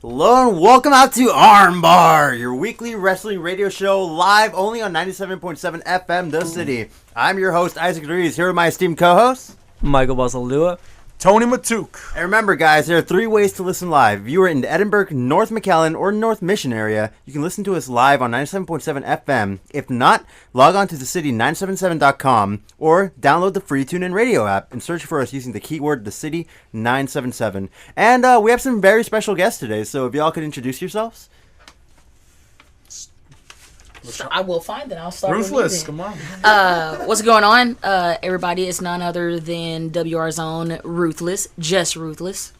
Hello and welcome out to Armbar, your weekly wrestling radio show live only on 97.7 FM, The City. I'm your host, Isaac Ruiz, here with my esteemed co-host, Michael Basalua. Tony Matuk. And remember, guys, there are 3 ways to listen live. If you are in the Edinburgh, North McAllen, or North Mission area, you can listen to us live on 97.7 FM. If not, log on to thecity977.com or download the free TuneIn Radio app and search for us using the keyword thecity977. And we have some very special guests today, so if y'all could introduce yourselves. I will find it. I'll start Ruthless, with come on. what's going on? Everybody, it's none other than WR's own Ruthless, just Ruthless.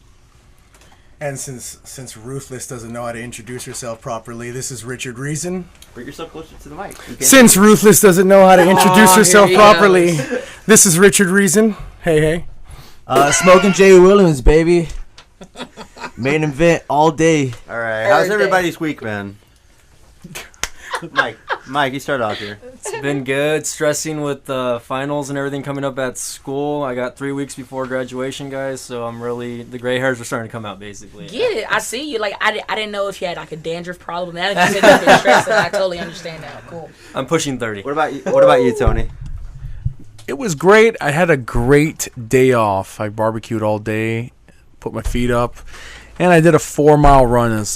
And since Ruthless doesn't know how to introduce herself properly, this is Richard Reason. Bring yourself closer to the mic. Since Ruthless doesn't know how to introduce herself here he properly, this is Richard Reason. Hey. Smoking Jay Williams, baby. Main event all day. All right, how's Thursday. everybody's week, man? Mike, you start off here. It's been good. Stressing with the finals and everything coming up at school. I got 3 weeks before graduation, guys, so the gray hairs are starting to come out, basically. Get it? I see you. Like I didn't know if you had like a dandruff problem. Now that you said you've been stressed, I totally understand now. Cool. I'm pushing 30. What about you, Tony? It was great. I had a great day off. I barbecued all day, put my feet up, and I did a 4-mile run on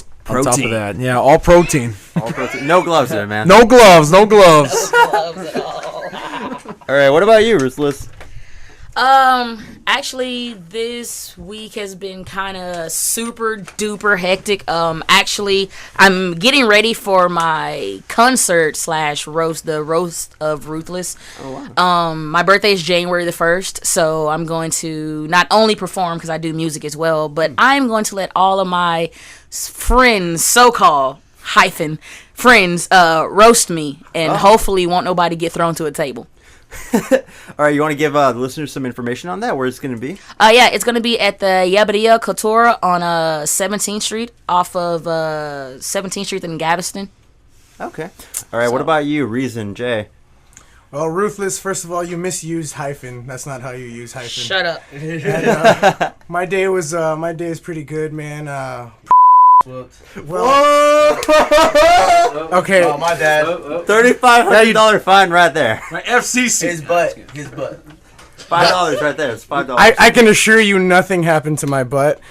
top of that. Yeah, all protein. All protein. No gloves there, man. No gloves. Gloves at all. All right, what about you, Ruthless? Actually, this week has been kind of super duper hectic. Actually, I'm getting ready for my concert / roast, the Roast of Ruthless. Oh, wow. My birthday is January the 1st, so I'm going to not only perform because I do music as well, but I'm going to let all of my friends, so-called friends, roast me, and hopefully won't nobody get thrown to a table. All right, you want to give the listeners some information on that, where it's going to be? Yeah, it's going to be at the Yabadia Couture on 17th Street, off of 17th Street in Galveston. Okay. All right, what about you, Reason, Jay? Well, Ruthless, first of all, you misused hyphen. That's not how you use hyphen. Shut up. And, my day is pretty good, man. Whoa! Okay. Oh, my bad. $3,500 fine right there. My FCC. His butt. $5 right there. It's $5. I can assure you nothing happened to my butt.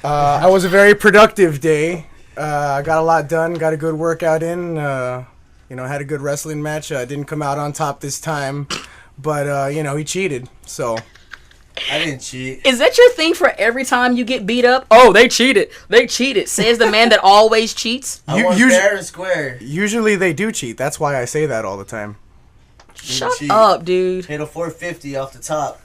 I was a very productive day. I got a lot done, got a good workout in. Had a good wrestling match. Didn't come out on top this time, but he cheated. So I didn't cheat. Is that your thing for every time you get beat up? Oh, they cheated. They cheated. Says the man that always cheats. I won fair and square. Usually they do cheat. That's why I say that all the time. Shut cheat. up, dude. Hit a 450 off the top.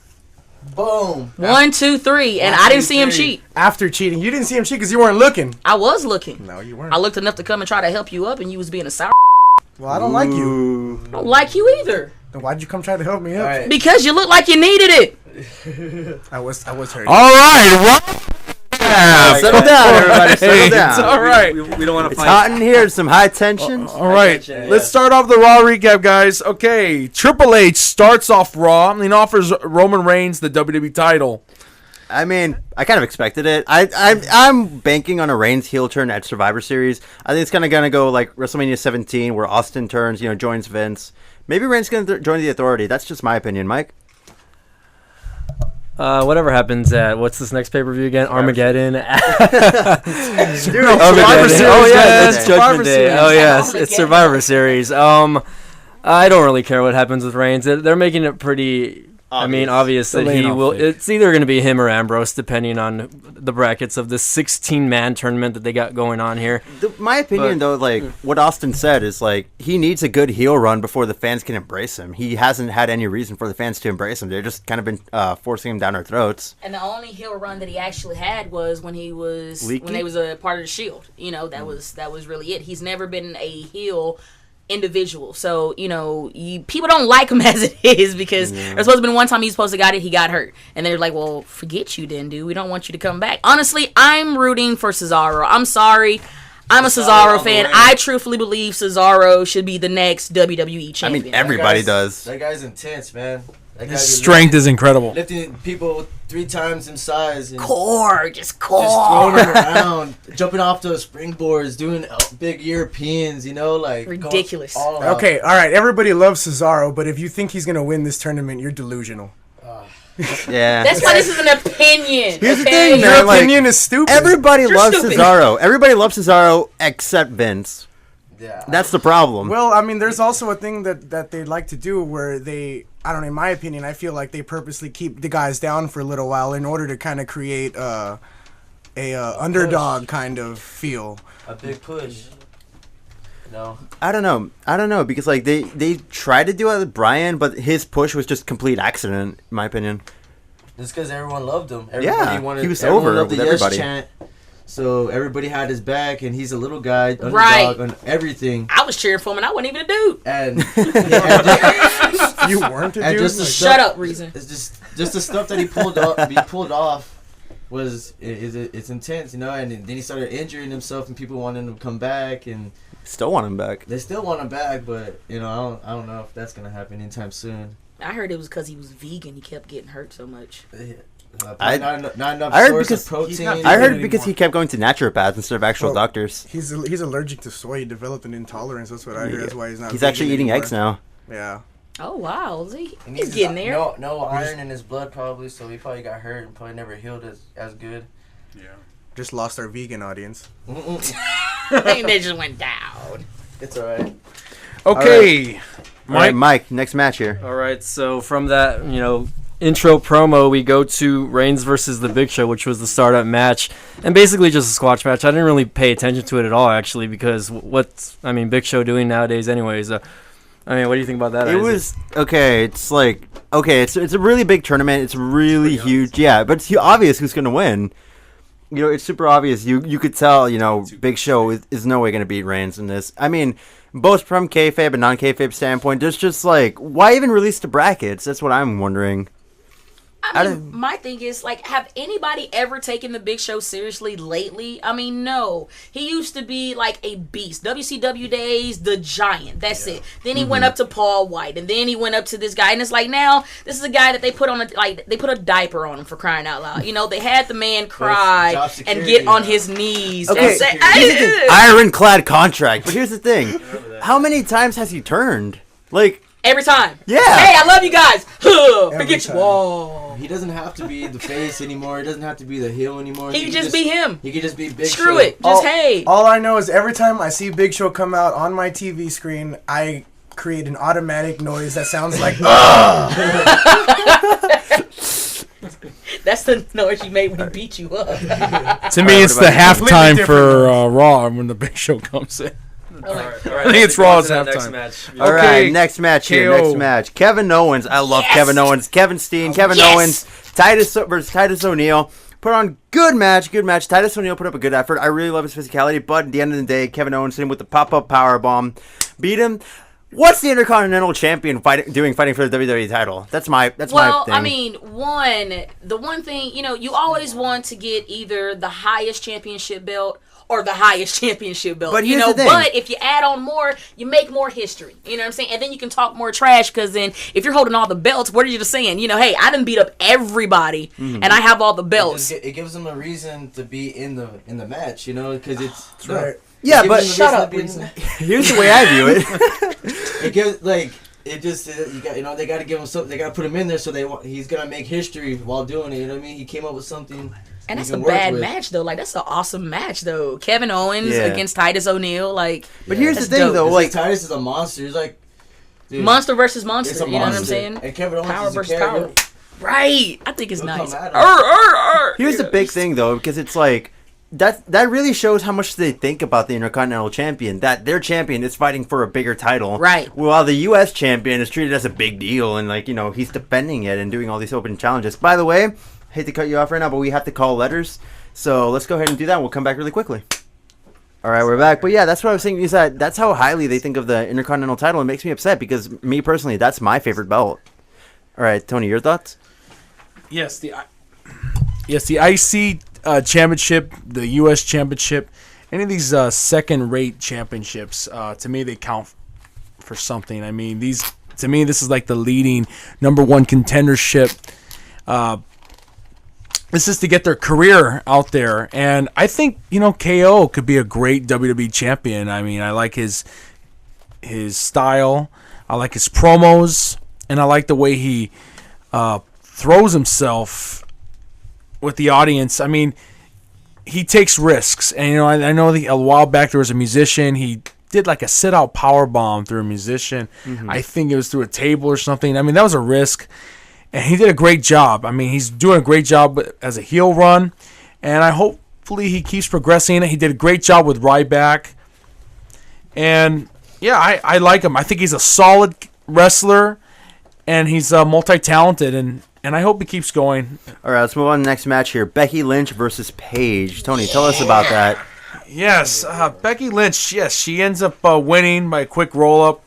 Boom. 1, 2, 3, and 1, I didn't 2, see him 3. cheat. After cheating, you didn't see him cheat because you weren't looking. I was looking. No, you weren't. I looked enough to come and try to help you up, and you was being a sour. Well, I don't like you. Ooh. I don't like you either. Then why'd you come try to help me up? All right. Because you look like you needed it. I was hurting. All right. Settle down, everybody. Settle down. It's all right. We don't want to It's fight. hot in here. Some high tension. All right. attention, Let's start off the Raw recap, guys. Okay. Triple H starts off Raw and offers Roman Reigns the WWE title. I mean, I kind of expected it. I'm banking on a Reigns heel turn at Survivor Series. I think it's kind of going to go like WrestleMania 17, where Austin turns, joins Vince. Maybe Reigns going to join the Authority. That's just my opinion, Mike. Whatever happens at, what's this next pay-per-view again? Armageddon. Survivor Armageddon. Series, Oh, yeah, guys. it's Survivor Judgment Day. Series. Oh, yes, Armageddon. it's Survivor Series. I don't really care what happens with Reigns. They're making it pretty... obvious that Laying he off will. thick. It's either going to be him or Ambrose, depending on the brackets of this 16-man tournament that they got going on here. My opinion, though, what Austin said is, he needs a good heel run before the fans can embrace him. He hasn't had any reason for the fans to embrace him. They've just kind of been forcing him down our throats. And the only heel run that he actually had was when he was Leaky? when they was a part of the Shield. That was really it. He's never been a heel individual. So, people don't like him as it is because there's supposed to been one time he's supposed to got it, he got hurt. And they're like, well, forget you then, dude. We don't want you to come back. Honestly, I'm rooting for Cesaro. I'm sorry. I'm a Cesaro fan. I truthfully believe Cesaro should be the next WWE champion. I mean, everybody does. That guy's intense, man. That His guy be strength is incredible. lifting people 3 times in size and Core, just core. just throwing them around, jumping off those springboards, doing big Europeans, like going Ridiculous. all out. Okay, all right. Everybody loves Cesaro, but if you think he's gonna win this tournament, you're delusional. Yeah. That's why this is an opinion. Here's the okay? thing, Your man. Like, opinion is stupid. everybody You're loves stupid. Cesaro. Everybody loves Cesaro except Vince. Yeah. That's the problem. Well, I mean, there's also a thing that they like to do where they, I don't know, in my opinion, I feel like they purposely keep the guys down for a little while in order to kind of create a underdog kind of feel. A big push. No. I don't know because like they tried to do it with Brian, but his push was just complete accident, in my opinion. Just because everyone loved him. Yeah, Everybody he was everyone over loved the with Yes everybody. chant. So everybody had his back, and he's a little guy, underdog Right. on everything. I was cheering for him, and I wasn't even a dude. And You weren't a And dude? just the Like, stuff- Shut up, Reason. it's just the stuff that he pulled off was it's intense, and then he started injuring himself, and people wanted him to come back, and Still want him back. they still want him back, but I don't know if that's gonna happen anytime soon. I heard it was because he was vegan. He kept getting hurt so much. I- not enough I heard source because of protein. he's not I vegan heard because anymore. he kept going to naturopaths instead of actual Well, doctors. he's allergic to soy. He developed an intolerance. That's what I heard. That's why he's not. He's vegan actually eating anymore. eggs now. Yeah. Oh wow, He he's needs getting there. No iron in his blood probably, so he probably got hurt and probably never healed as good. Just lost our vegan audience. I think they just went down. It's alright. Okay, All right, Mike. Mike. Next match here. All right, so from that, intro promo, we go to Reigns versus The Big Show, which was the startup match, and basically just a squash match. I didn't really pay attention to it at all, actually, because what's Big Show doing nowadays, anyways? What do you think about that? It Isaac? was okay. It's like it's a really big tournament. It's really huge. Yeah, but it's obvious who's gonna win. It's super obvious. You could tell. Big Show is no way gonna beat Reigns in this. I mean, both from kayfabe and non-kayfabe standpoint, there's just like why even release the brackets? That's what I'm wondering. I mean, my thing is, have anybody ever taken the Big Show seriously lately? I mean, no. He used to be like a beast. WCW days, the Giant. That's it. Then he went up to Paul White, and then he went up to this guy, and it's like now this is a guy that they put on they put a diaper on him for crying out loud. They had the man cry job and security, get on his knees. Okay, and say, ironclad contract. But here's the thing: how many times has he turned? Like, every time. yeah. Hey, I love you guys. Forget you. time. Whoa. He doesn't have to be the face anymore. He doesn't have to be the heel anymore. He could just be him. He could just be Big Screw Show. it. Just hey. All I know is every time I see Big Show come out on my TV screen, I create an automatic noise that sounds like That's the noise you made when he beat you up. To me, it's the what about halftime completely for Raw when the Big Show comes in. All right, I think it's Raw's halftime. match. All Okay, right, next match here. KO. Next match. Kevin Owens. I love Yes! Kevin Owens. Kevin Steen. Kevin Yes! Owens. Titus versus Titus O'Neil. Put on good match. Good match. Titus O'Neil put up a good effort. I really love his physicality, but at the end of the day, Kevin Owens hit him with the pop-up power bomb. Beat him. What's the Intercontinental Champion fighting for the WWE title? That's my thing. I mean, the one thing, you always want to get either the highest championship belt or the highest championship belt. But here's the thing. But if you add on more, you make more history. You know what I'm saying? And then you can talk more trash because then if you're holding all the belts, what are you just saying? Hey, I done beat up everybody and I have all the belts. It gives him a reason to be in the match, because it's That's right. yeah, it but gives him a Shut up, reason to be in the- here's the way I view it. It gives it just you got they got to give him something. They got to put him in there so he's gonna make history while doing it. You know what I mean? He came up with something. And he that's a can work bad with. match though. That's an awesome match though. Kevin Owens Yeah. against Titus O'Neil, But here's the That's thing, dope. though. It's Like, Titus is a monster. He's like dude, monster versus It's monster. a You know what I'm monster. saying? And Kevin Owens Power is a versus character. power. Right. I think it's He'll nice. come at him. here's the big thing, though, because it's like that really shows how much they think about the Intercontinental Champion. That their champion is fighting for a bigger title, Right. While the U.S. champion is treated as a big deal, and he's defending it and doing all these open challenges. By the way, hate to cut you off right now, but we have to call letters, so let's go ahead and do that. And we'll come back really quickly. All right, we're back. But yeah, that's what I was saying. Is that's how highly they think of the Intercontinental title. It makes me upset because me personally, that's my favorite belt. All right, Tony, your thoughts? Yes, the IC championship, the U.S. championship, any of these second-rate championships, to me, they count for something. I mean, these to me, this is like the leading number one contendership. This is to get their career out there, and I think KO could be a great WWE champion. I mean, I like his style, I like his promos, and I like the way he throws himself with the audience. I mean, he takes risks, and I know a while back there was a musician. He did like a sit-out power bomb through a musician. I think it was through a table or something. I mean, that was a risk. And he did a great job. I mean, he's doing a great job as a heel run. And hopefully he keeps progressing. He did a great job with Ryback. And, yeah, I like him. I think he's a solid wrestler. And he's multi-talented. And I hope he keeps going. All right, let's move on to the next match here. Becky Lynch versus Paige. Tony, tell us about that. Yes, Becky Lynch, yes, she ends up winning by a quick roll-up.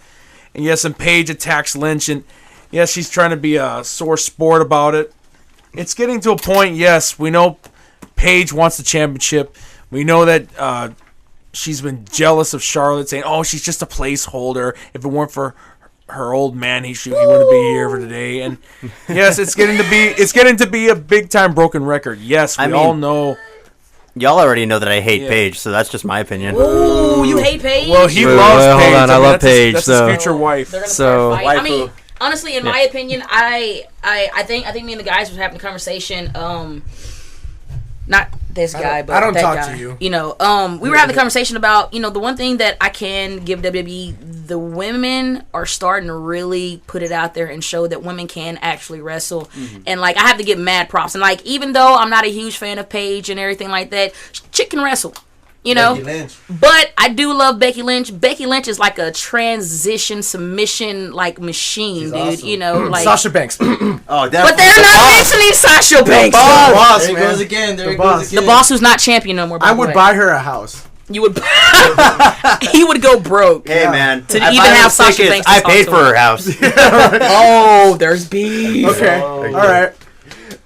And, yes, and Paige attacks Lynch. And, yes, she's trying to be a sore sport about it. It's getting to a point, yes, we know Paige wants the championship. We know that she's been jealous of Charlotte, saying, oh, she's just a placeholder. If it weren't for her old man, he wouldn't be here for today. And, yes, it's getting to be a big-time broken record. Yes, we all know. Y'all already know that I hate Paige, so that's just my opinion. Ooh, you hate Paige? Well, he loves Paige. Hold on, I love Paige. That's his future wife. They're gonna So- start fighting. I mean, honestly, in my opinion, I think me and the guys were having a conversation. Not this guy, but I don't that talk guy. to you. We were having a conversation about the one thing that I can give WWE. The women are starting to really put it out there and show that women can actually wrestle. And like I have to give mad props. And like even though I'm not a huge fan of Paige and everything like that, chick can wrestle. Becky Lynch. But I do love Becky Lynch. Becky Lynch is like a transition submission like machine, She's dude. awesome. Like Sasha Banks. Oh, but they're not mentioning Sasha Banks. boss. though. Boss, There it man. goes again. There The it boss. goes again. The boss who's not champion no more. By I the would way. buy her a house. You would. He would go broke. Hey, man. To If even I have was Sasha tickets, Banks to I talk paid to for her house. Oh, there's beef. Okay. Oh, All right.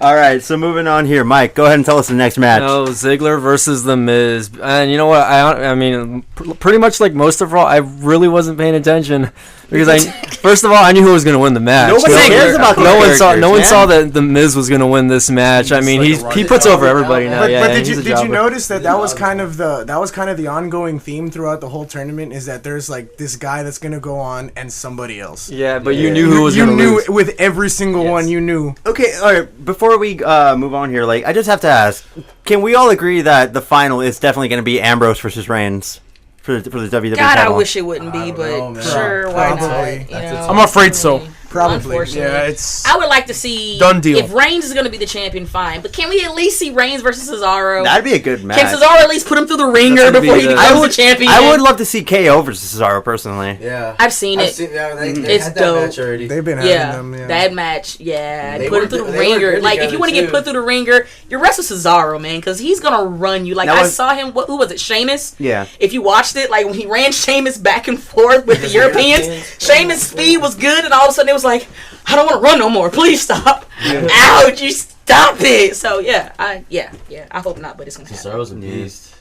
All right, so moving on here. Mike, go ahead and tell us the next match. No, Ziggler versus The Miz. And you know what? I mean, pretty much like most of all, I really wasn't paying attention because first of all, I knew who was going to win the match. Nobody cares about these no one saw. characters, No one man. saw that The Miz was going to win this match. I mean, like he a puts running over dog. everybody now. But, Yeah, but did he's you a did you jobber. notice that was kind of the ongoing theme throughout the whole tournament is that there's like this guy that's gonna go on and somebody else. Yeah, but you knew who was You going to knew lose. with every single one. You knew. Okay, all right. Before we move on here, like I just have to ask: can we all agree that the final is definitely going to be Ambrose versus Reigns for the WWE God, title? I wish it wouldn't be, I don't but know, man. sure, why Probably. not? That's a I'm afraid so. Probably. Unfortunately. Yeah, it's I would like to see Done deal. if Reigns is going to be the champion. Fine, but can we at least see Reigns versus Cesaro? That'd be a good match. Can Cesaro at least put him through the ringer gonna be before he the- becomes the champion? I would love to see KO versus Cesaro personally. Yeah. I've seen it. Yeah, they It's had that dope. match already. They've been having Yeah, them. Yeah. that match. Yeah, They put were him through the good- they were ringer. good Like, if you together, want to get too. put through the ringer, you wrestle Cesaro, man, because he's gonna run you. Like That I was- saw him. Who was it? Sheamus. Yeah. If you watched it, like when he ran Sheamus back and forth with the The Europeans, Europeans. Sheamus' speed was good, and all of a sudden it was like, I don't want to run no more. Please stop. Ouch! You stop it. So yeah, I hope not, but it's gonna happen. Cesaro's a beast.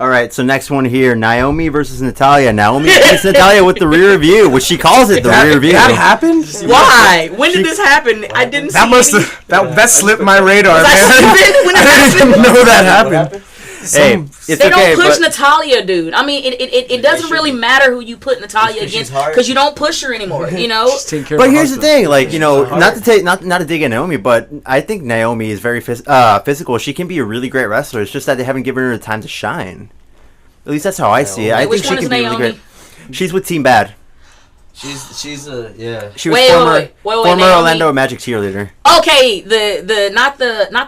All right, so next one here: Naomi versus Natalia. Naomi beats Natalia with the rear view, which she calls it the rear view. That happened. Why? When did this happen? I didn't That see must any- have that slipped my radar, Was man. I stupid when it I didn't happened? even know that What happened. happened? Hey, it's They okay, don't push but Natalia, dude. I mean, it doesn't should really be. matter who you put Natalia Because she's against hard. because you don't push her anymore. You know, taking care of But her here's the husband. thing, like, you know, Hard. not to take not to dig at Naomi, but I think Naomi is very physical. She can be a really great wrestler. It's just that they haven't given her the time to shine. At least that's how I see it. I Which think she one can is be really Naomi? great. She's with Team Bad. She's a yeah. She was Wait, former Naomi. Orlando Magic cheerleader. okay, the not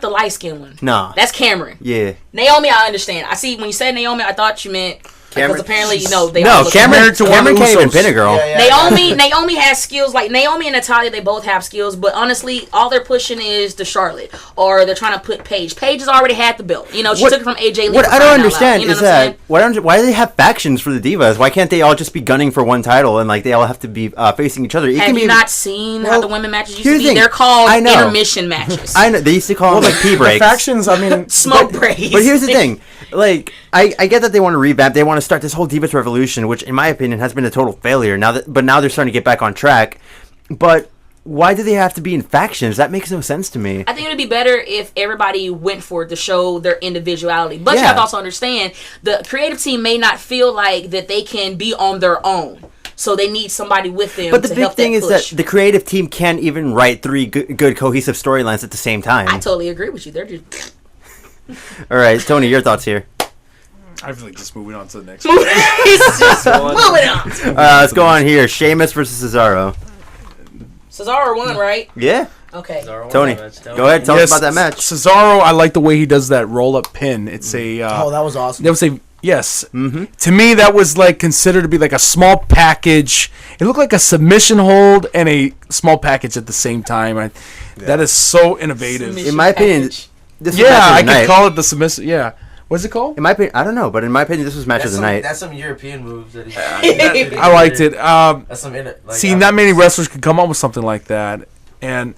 the light skinned one. No. That's Cameron. Yeah. Naomi, I understand. I see when you said Naomi, I thought you meant because Cameron- apparently they all No, look Cameron married to one of Cameron the can't even Usos. pin a girl. Naomi has skills like Naomi and Natalia. They both have skills, but honestly, all they're pushing is the Charlotte, or they're trying to put Paige. Paige has already had the belt. You know, she What- took it from AJ Lee. What for I don't crying out loud. understand You know is what I'm that saying? why do they have factions for the divas? Why can't they all just be gunning for one title and like they all have to be facing each other? It Have can you be not seen how Well, the women matches used here's to the be? thing. They're called I know. intermission matches. I know they used to call them like pee The breaks. factions. I mean, Smoke breaks. But here's the thing, like I get that they want to revamp, they want to start this whole Divas Revolution, which in my opinion has been a total failure. Now they're starting to get back on track. But why do they have to be in factions? That makes no sense to me. I think it would be better if everybody went for it to show their individuality. But you Yeah. have to also understand the creative team may not feel like that they can be on their own. So they need somebody with them But the to big help thing that is push. that the creative team can't even write three good cohesive storylines at the same time. I totally agree with you. They're just All right, Tony, your thoughts here. I feel like just moving on to the next. It's just moving on. Let's go on here. Sheamus versus Cesaro. Cesaro won, right? Yeah, Okay. Tony, go ahead. Tell us about that match. Cesaro, I like the way he does that roll-up pin. It's a. Oh, that was awesome. That was a yes. Mm-hmm. To me, that was like considered to be like a small package. It looked like a submission hold and a small package at the same time. That is so innovative. In my opinion, this was Yeah, match I of the could night. call it the submission. Yeah, what's it called? In my opinion, I don't know, but in my opinion, this was match of the night. That's some European moves that he. I liked it. That's some. See, not many wrestlers could come up with something like that. And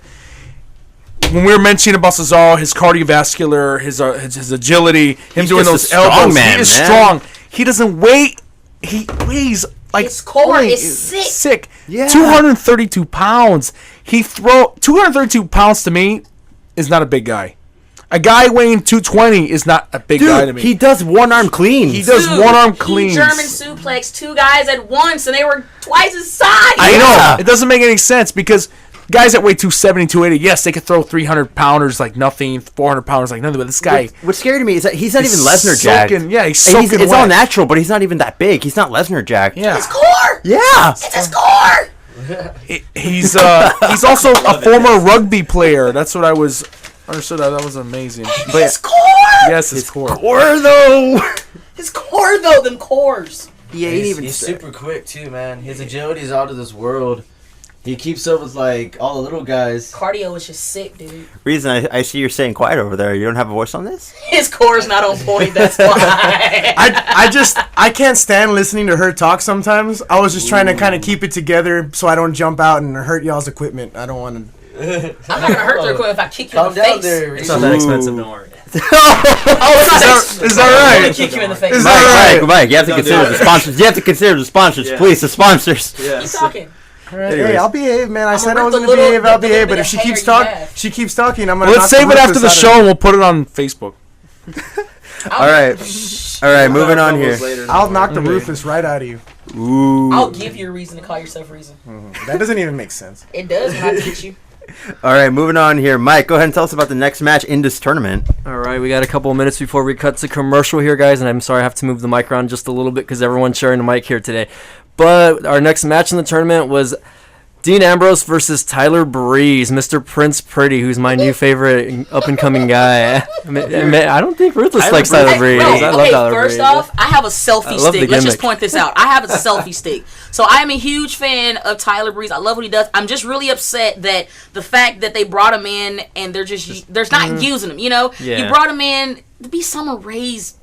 when we were mentioning about Cesaro, his cardiovascular, his agility, him He's doing just those a strong elbows, man, he is man. strong. He doesn't weigh. He weighs like His core boy, is sick. Yeah. 232 pounds. 232 pounds to me is not a big guy. A guy weighing 220 is not a big guy to Dude, me. he does one-arm cleans. He does Dude, one-arm he cleans. German suplex two guys at once, and they were twice his size. I Yeah. know. It doesn't make any sense because guys that weigh 270, 280, yes, they could throw 300-pounders like nothing, 400-pounders like nothing, but this guy... What's scary to me is that he's not even He's Lesnar jacked. soaking- yeah, he's And soaking it's all wet. natural, but he's not even that big. He's not Lesnar jacked. Yeah. His core. Yeah. It's his core. He's also a former rugby player. That's what I was... Understood that. That was amazing. But His core. Yes, his core. or though. His core, though. Them cores. He ain't even. He's super quick too, man. His agility is out of this world. He keeps up with like all the little guys. Cardio is just sick, dude. Reason I see you're staying quiet over there. You don't have a voice on this? His core's not on point. That's why. I can't stand listening to her talk sometimes. I was just trying to kind of keep it together so I don't jump out and hurt y'all's equipment. I don't want to. I'm not gonna hurt their equipment if I kick you Calm in the down face. there. It's not that expensive, don't worry. Is that I'm gonna right? kick you in the face. Is Mike, that right? Mike, you have to Don't consider do the it. sponsors. You have to consider the sponsors, please. The sponsors. Keep talking. Hey, I'll behave, man. I said I rip was the gonna little- behave. I'll the behave. little But if she bit of keeps hair you talking, have. she keeps talking. I'm gonna. Let's knock save the it after roof the out of show her. and we'll put it on Facebook. All right. Moving on here. I'll knock the ruthless right out of you. Ooh. I'll give you a reason to call yourself Reason. That doesn't even make sense. It does when I teach you. All right, moving on here. Mike, go ahead and tell us about the next match in this tournament. All right, we got a couple of minutes before we cut to commercial here, guys, and I'm sorry I have to move the mic around just a little bit because everyone's sharing the mic here today. But our next match in the tournament was Dean Ambrose versus Tyler Breeze, Mr. Prince Pretty, who's my new favorite up-and-coming guy. I don't think Ruthless likes Tyler Breeze. Bro, I love okay, Tyler first Breeze. off, I have a selfie I love the stick. Let's just gimmick. point this out. I have a selfie stick. So I am a huge fan of Tyler Breeze. I love what he does. I'm just really upset that the fact that they brought him in and they're not using him, you know? Yeah. You brought him in to be Summer Rae's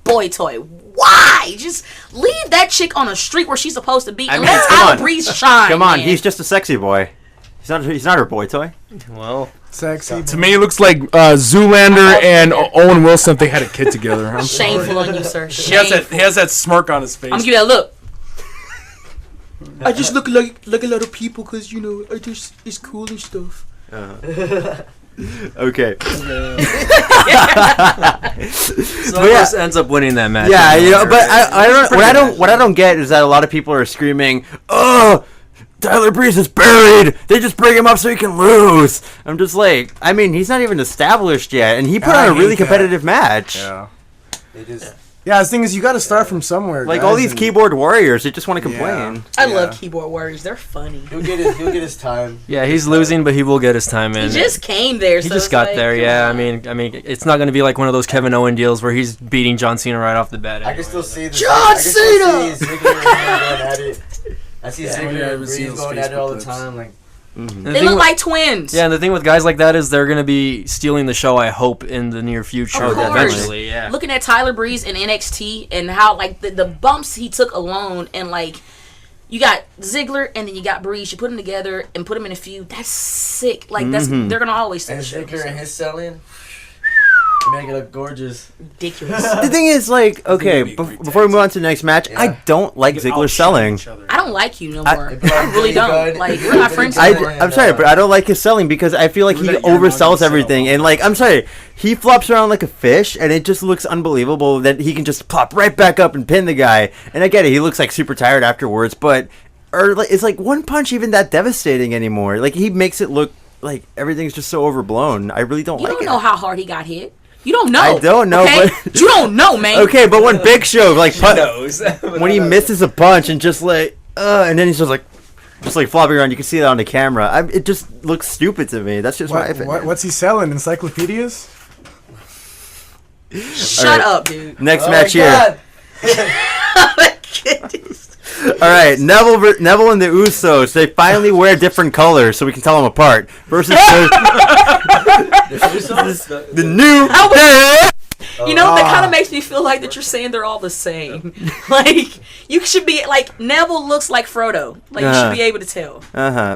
boy toy. Why? Just leave that chick on a street where she's supposed to be and mean, let come Tyler on. Breeze shine. Come on, man. he's just a sexy boy. He's not her boy toy. Well, Sexy. To me, it looks like Zoolander and Owen Wilson if they had a kid together. I'm sorry. Shameful on you, sir. He has that smirk on his face. I'm gonna give you that look. I just look like a lot of people because, you know, it's cool and stuff. Okay. so Ambrose ends up winning that match. Yeah, you know, Right? but I don't. What I don't get is that a lot of people are screaming, "Oh, Tyler Breeze is buried. They just bring him up so he can lose." I'm just like, I mean, he's not even established yet, and he put I on a really hate that. competitive match. Yeah. It is. Yeah. The thing is, you got to start from somewhere. Like guys, all these and- keyboard warriors, they just want to complain. I Yeah. love keyboard warriors. They're funny. He'll get his time. Yeah, he's losing, but he will get his time in. He just came there. He so just it's got like, there, come yeah. on. I mean, it's not going to be like one of those Kevin Owen deals where he's beating John Cena right off the bat. I can anyway. still see the John I can still Cena! see Ziggler and going at it. I see Yeah, I Ziggler haven't and seen Breeze those going at it all the Facebook time. Like, And the They thing look with- like twins. Yeah, and the thing with guys like that is they're going to be stealing the show, I hope, in the near future. Of course. Eventually, yeah. Looking at Tyler Breeze in NXT and how like the bumps he took alone, and like you got Ziggler and then you got Breeze. You put them together and put them in a feud. That's sick. Like they're gonna always steal and the show. Ziggler and his selling. Make it look gorgeous. Ridiculous. The thing is, like, okay, it'd be a great before we tag move on to the next match, I don't like Ziggler selling. I don't like you no I- more. I really don't. Like, we're not friends anymore. I'm sorry, but I don't like his selling because I feel like he You're not gonna oversells sell everything. well. And, like, I'm sorry, he flops around like a fish, and it just looks unbelievable that he can just plop right back up and pin the guy. And I get it, he looks like super tired afterwards, but it's like one punch even that devastating anymore? Like, he makes it look like everything's just so overblown. I really don't You like don't it. know how hard he got hit. You don't know. I don't know, okay? but- You don't know, man. Okay, but when Big Show, like, knows. when he misses a punch and just like, and then he's just like flopping around. You can see that on the camera. it just looks stupid to me. That's just my opinion. What's he selling? Encyclopedias? Shut Alright. up, dude. Next Oh match my here. God. Oh my goodness. All right, Neville and the Usos. They finally wear different colors so we can tell them apart. Versus the new. You know, that kind of makes me feel like that you're saying they're all the same. Like, you should be, like, Neville looks like Frodo. Like, you should be able to tell.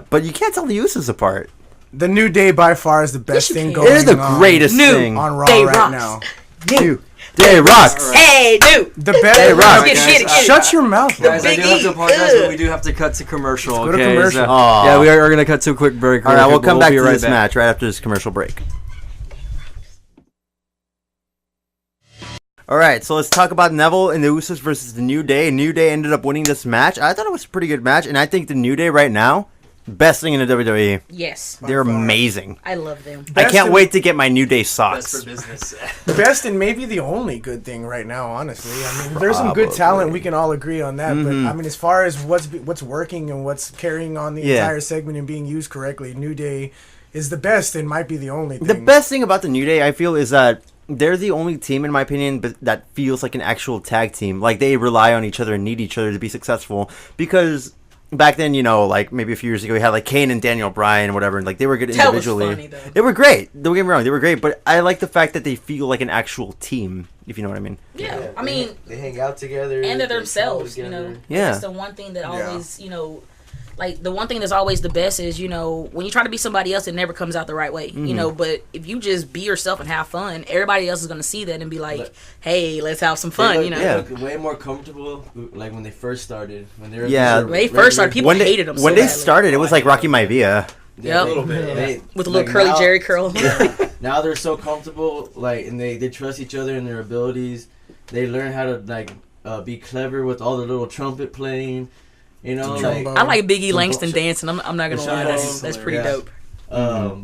But you can't tell the Usos apart. The New Day by far is the best you thing can. going They're the on, greatest New. thing. on Raw Day right rocks. now. New Day rocks. Hey, dude. The best. Hey, Rock. Get it, get it, get it. Shut your mouth. Guys, I Big do have to E. apologize, Ugh. but we do have to cut to commercial. Let's go to Okay, commercial. so- Aw. yeah, we are going to cut to a quick break. All right, real we'll quick, come but back be to right this back. match right after this commercial break. All right, so let's talk about Neville and the Usos versus the New Day. New Day ended up winning this match. I thought it was a pretty good match, and I think the New Day right now, best thing in the WWE. Yes. They're amazing. I love them. I Best can't in- wait to get my New Day That's socks. for business. Best and maybe the only good thing right now, honestly. I mean, there's some good talent. We can all agree on that. But I mean, as far as what's working and what's carrying on the Yeah. entire segment and being used correctly, New Day is the best and might be the only thing. The best thing about the New Day, I feel, is that they're the only team, in my opinion, that feels like an actual tag team. Like, they rely on each other and need each other to be successful. Because back then, you know, like, maybe a few years ago, we had, like, Kane and Daniel Bryan and whatever, and, like, they were good That was individually. funny, though. They were great. Don't get me wrong, they were great. But I like the fact that they feel like an actual team, if you know what I mean. Yeah. I mean, they hang out together. and they're they themselves, travel you know. together. Yeah. That's the one thing that always, you know, like, the one thing that's always the best is, you know, when you try to be somebody else, it never comes out the right way, you know. But if you just be yourself and have fun, everybody else is going to see that and be like, hey, let's have some fun, you know. Yeah. They look way more comfortable, like when they first started. When they were Yeah. When they first started, people When they, hated them so when they badly. started, it was like Rocky Maivia. Yeah, Yep. a little bit. With a little curly Jerry curl. Now they're so comfortable, like, and they trust each other and their abilities. They learn how to like be clever with all the little trumpet playing. You know, like Trombone. I like Biggie Some Langston bullshit. dancing. I'm not gonna lie, that's pretty Yeah. dope.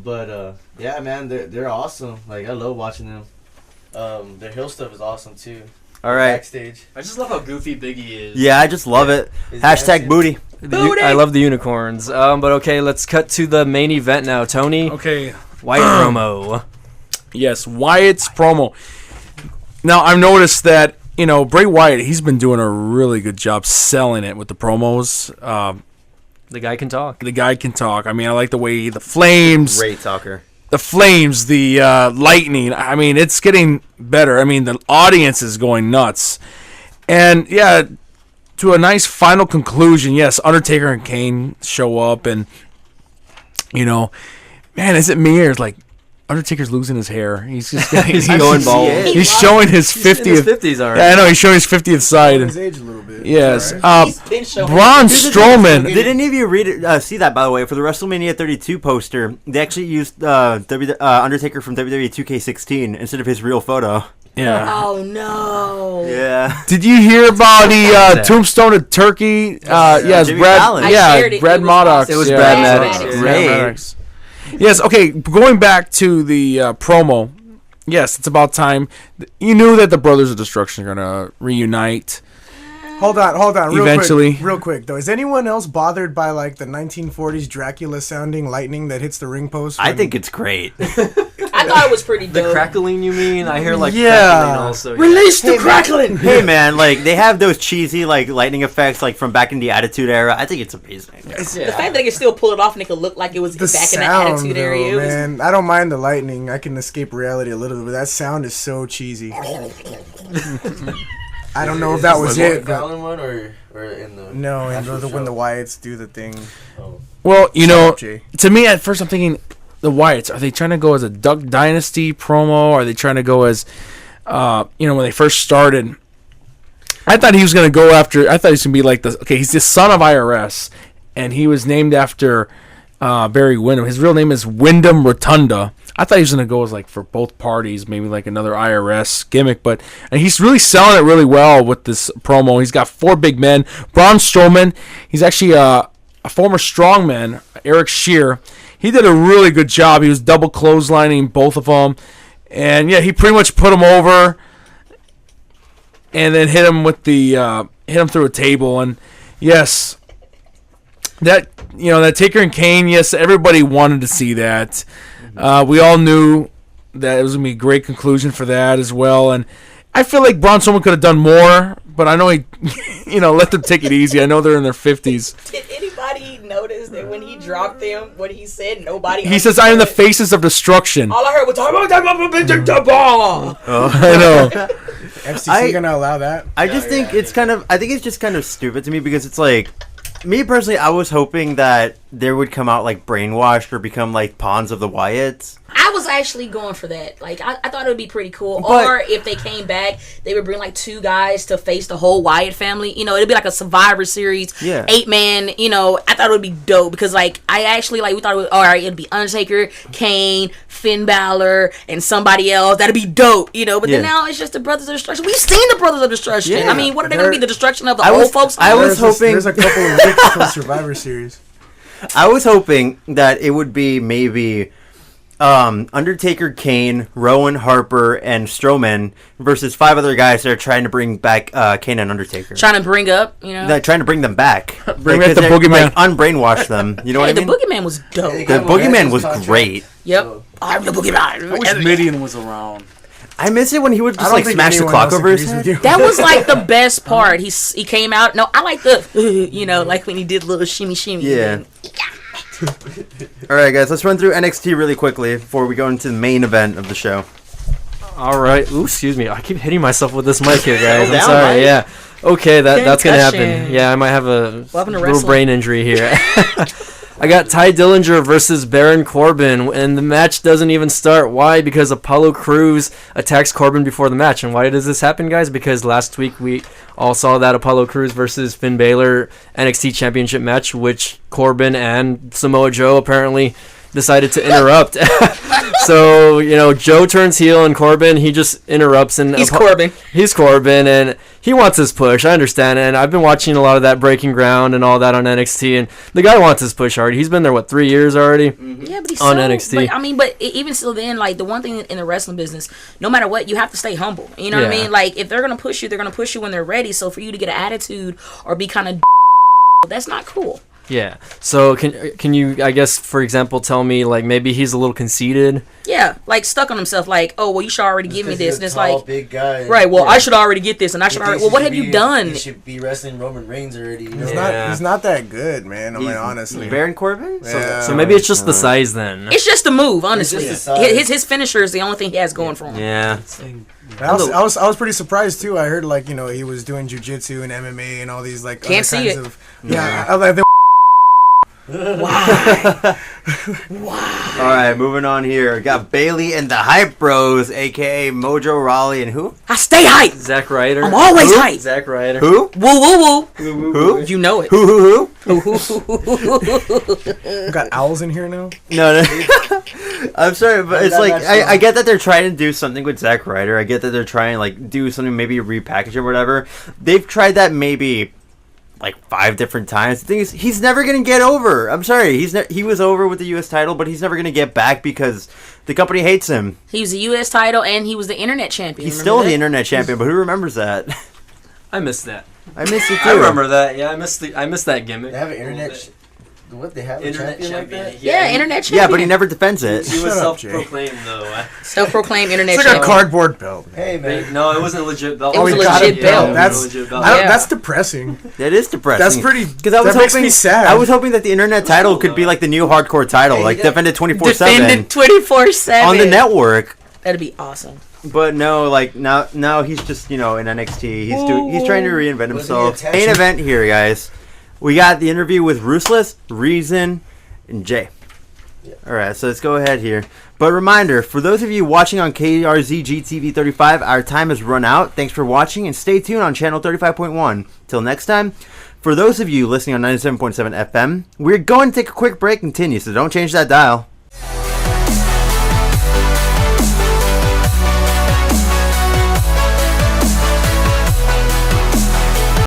But yeah, man, they're awesome. Like, I love watching them. Their heel stuff is awesome too. All right. Backstage. I just love how goofy Biggie is. Yeah, I just love it. His Hashtag dancing. booty. I love the unicorns. But okay, let's cut to the main event now. Tony, Okay. White promo. Yes, Wyatt's promo. Now, I've noticed that, you know, Bray Wyatt, he's been doing a really good job selling it with the promos. The guy can talk. The guy can talk. I mean, I like the way the flames, Great talker. the lightning. I mean, it's getting better. I mean, the audience is going nuts. And, yeah, to a nice final conclusion, yes, Undertaker and Kane show up. And, you know, man, is it me or is like Undertaker's losing his hair? He's just he's going bald. He's showing his He's in his 50th. 50s already. Yeah, I know. He's showing his 50th side. His age a little bit. Yes. Alright. He's been showing- Braun Here's the thing, Strowman. Did any of you read it, see that, by the way? For the WrestleMania 32 poster, they actually used Undertaker from WWE 2K16 instead of his real photo. Yeah. Oh no. Yeah. Did you hear about the Tombstone of Turkey? Yes, Jimmy Brad. Fallon. I Yeah, shared it. Brad It was Maddox. awesome. It was yeah. Brad Yeah, Maddox. Maddox. Great. Brad Maddox. Yes. Okay. Going back to the promo. Yes, it's about time. You knew that the Brothers of Destruction are gonna reunite. Hold on. Eventually. Real quick though. Is anyone else bothered by like the 1940s Dracula sounding lightning that hits the ring post? I when- think it's great. I thought it was pretty The dope. crackling, you mean? I hear like Yeah. crackling also. Release the crackling. Hey man, like they have those cheesy like lightning effects like from back in the Attitude Era. I think it's amazing. The fact that they could still pull it off and it could look like it was The back in the sound, Attitude Area. It though, was, man. I don't mind the lightning. I can escape reality a little bit, but that sound is so cheesy. I don't know if that was it. But Fallon one or in the no, and actual when show? the Wyatts do the thing. Well, you know, Jay. to me at first I'm thinking, the Wyatts? Are they trying to go as a Duck Dynasty promo? Are they trying to go as, when they first started? I thought he was going to go after. I thought he was going to be like he's the son of IRS, and he was named after Barry Windham. His real name is Wyndham Rotunda. I thought he was going to go as for both parties, maybe like another IRS gimmick, and he's really selling it really well with this promo. He's got 4 big men. Braun Strowman, he's actually a former strongman, Eric Shear. He did a really good job. He was double clotheslining both of them, and yeah, he pretty much put him over, and then hit him through a table. And yes, that Taker and Kane. Yes, everybody wanted to see that. We all knew that it was going to be a great conclusion for that as well. And I feel like Braun Strowman could have done more, but I know he, let them take it easy. I know they're in their 50s. Did anybody notice that when he dropped them, what he said, nobody... He says, I am the faces of destruction. All I heard was... I know. FCC going to allow that? I just think it's just kind of stupid to me because it's like, me personally, I was hoping that there would come out brainwashed or become pawns of the Wyatts. I was actually going for that. I thought it would be pretty cool. But, or if they came back, they would bring 2 guys to face the whole Wyatt family. It'd be like a Survivor Series, 8-man. I thought it would be dope because I actually we thought it'd be Undertaker, Kane, Finn Balor, and somebody else. That'd be dope, But then now it's just the Brothers of Destruction. We've seen the Brothers of Destruction. Yeah. I mean, what are they going to be? The destruction of the old folks? I was hoping there's a couple of weeks till Survivor Series. I was hoping that it would be maybe Undertaker, Kane, Rowan, Harper, and Strowman versus 5 other guys that are trying to bring back Kane and Undertaker. Trying to bring up, They're trying to bring them back. Bring back the Boogeyman. Unbrainwash them. You know what I mean? The Boogeyman was dope. The Boogeyman was great. Yep. So- I'm the Boogeyman. I wish Midian was around. I miss it when he would I just don't think smash the anyone clock else over his agrees with head. you. That was the best part. He came out. No, I like the, when he did a little shimmy shimmy. Yeah. All right, guys, let's run through NXT really quickly before we go into the main event of the show. All right. Ooh, excuse me. I keep hitting myself with this mic here, guys. I'm Down, sorry. Mike. Yeah. Okay, that's gonna happen. Concussion. Yeah, I might have a Welcome to little wrestling. brain injury here. I got Ty Dillinger versus Baron Corbin, and the match doesn't even start. Why? Because Apollo Crews attacks Corbin before the match. And why does this happen, guys? Because last week we all saw that Apollo Crews versus Finn Balor NXT Championship match, which Corbin and Samoa Joe apparently decided to interrupt. So, Joe turns heel and Corbin, he just interrupts. And He's Corbin. He's Corbin, and he wants his push. I understand, and I've been watching a lot of that Breaking Ground and all that on NXT, and the guy wants his push already. He's been there, 3 years already? Yeah, but he's on NXT. But even still then, the one thing in the wrestling business, no matter what, you have to stay humble. You know what I Yeah. mean? If they're going to push you, they're going to push you when they're ready. So for you to get an attitude or be kind of that's not cool. Yeah. So can you, I guess, for example, tell me maybe he's a little conceited? Yeah, stuck on himself. Oh, well, you should already give me this. And it's big guy. right. Well, I should already get this, and I should already. Well, what have you done? He should be wrestling Roman Reigns already. He's not that good, man. I mean, honestly. Baron Corbin? Yeah. So maybe it's just the size then. It's just a move, honestly. just the size. His finisher is the only thing he has going for him. Yeah. I was pretty surprised too. I heard he was doing jujitsu and MMA and all these Can't other see kinds it. of yeah. All right, moving on here. Got Bailey and the Hype Bros, a.k.a. Mojo Rawley, and who? I stay hype. Zack Ryder. I'm always Who? hype. Zack Ryder. Who? Woo woo Who? woo. You know it. Who? We got owls in here now. No. I'm sorry, but it's I get that they're trying to do something with Zack Ryder. I get that they're trying to do something, maybe repackage or whatever. They've tried that maybe 5 different times. The thing is, he's never gonna get over. I'm sorry, he was over with the U.S. title, but he's never gonna get back because the company hates him. He was the U.S. title and he was the internet champion. He's Remember still that? the internet champion, but who remembers that? I missed that. I miss it too. I remember that. Yeah, I missed that gimmick. They have an internet. What they have? A Internet champion like champion. that? Yeah, internet champion. Yeah, but he never defends it. He was Shut up, Jay. self-proclaimed though. Self-proclaimed internet It's like a champion. cardboard belt, man. Hey man. No, it wasn't a legit belt. It was a got legit it, belt. Yeah, That's it was a legit belt. Yeah. That's depressing. That is depressing. That's pretty. Because I was that makes hoping, me sad. I was hoping that the internet title could be the new hardcore title, Hey, defended 24/7 Defended 24/7 on the network. That'd be awesome. But no, now he's just in NXT. He's trying to reinvent Was himself. he attached- Main event here, guys. We got the interview with Ruthless, Reason, and Jay. All right, so let's go ahead here. But reminder, for those of you watching on KRZG TV 35, our time has run out. Thanks for watching, and stay tuned on channel 35.1. Till next time, for those of you listening on 97.7 FM, we're going to take a quick break and continue, so don't change that dial.